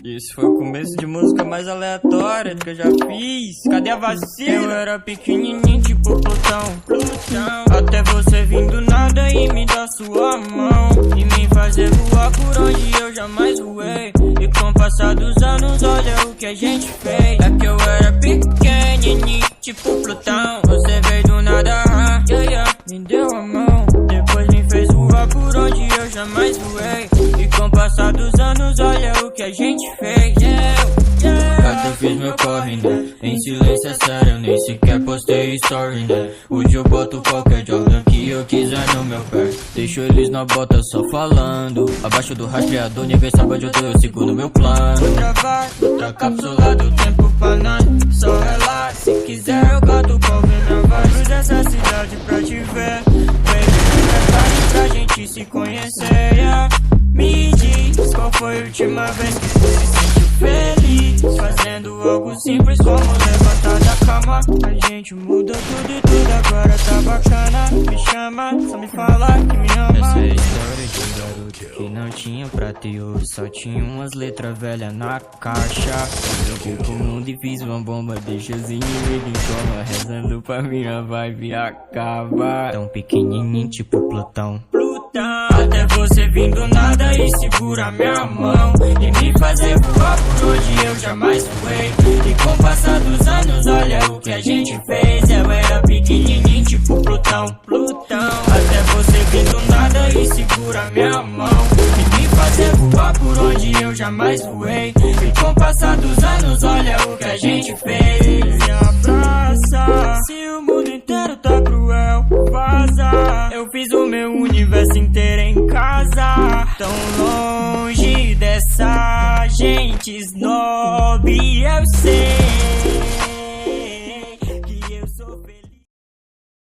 Esse foi o começo de música mais aleatória que eu já fiz. Cadê a vacina? Eu era pequenininho tipo Plutão. Até você vir do nada e me dar sua mão e me fazer voar por onde eu jamais voei. E com o passar dos anos, olha o que a gente fez. É que eu era pequenininho tipo Plutão. Você veio do nada, me deu a mão, depois me fez voar por onde eu jamais voei. E com o passar dos anos, olha o que a gente fez. Gata, eu fiz meu corre, né? Em silêncio é sério, eu nem sequer postei story, né? Hoje eu boto qualquer Jordan que eu quiser no meu pé. Deixo eles na bota só falando. Abaixo do rastreador, ninguém sabe onde eu tô, eu sigo no meu plano. Outra cápsula do tempo pra nós, só relaxa. Se quiser eu canto qual vem minha voz. Cruz essa cidade pra te ver, baby, prepare pra gente se conhecer, Me diz qual foi a última vez que você se sentiu feliz, fazendo algo simples como levantar da cama. A gente muda tudo e tudo agora tá bacana. Me chama, só me fala que me ama. Essa é a história de um garoto que não tinha prata e ouro, só tinha umas letras velhas na caixa. Eu fui pro mundo e fiz uma bomba, deixa os inimigos em coma, rezando pra minha vibe acabar. Tão pequenininho tipo Plutão. Até você vir do nada e segura minha mão e me fazer voar por onde eu jamais voei. E com o passar dos anos, olha o que a gente fez. Eu era pequenininho tipo Plutão. Até você vir do nada e segura minha mão e me fazer voar por onde eu jamais voei. E com o passar dos anos, olha o que a gente fez. Me abraça, se o mundo inteiro tá cruel, vaza. Eu fiz o meu universo inteiro em casa, tão longe dessa gente snob, eu sei.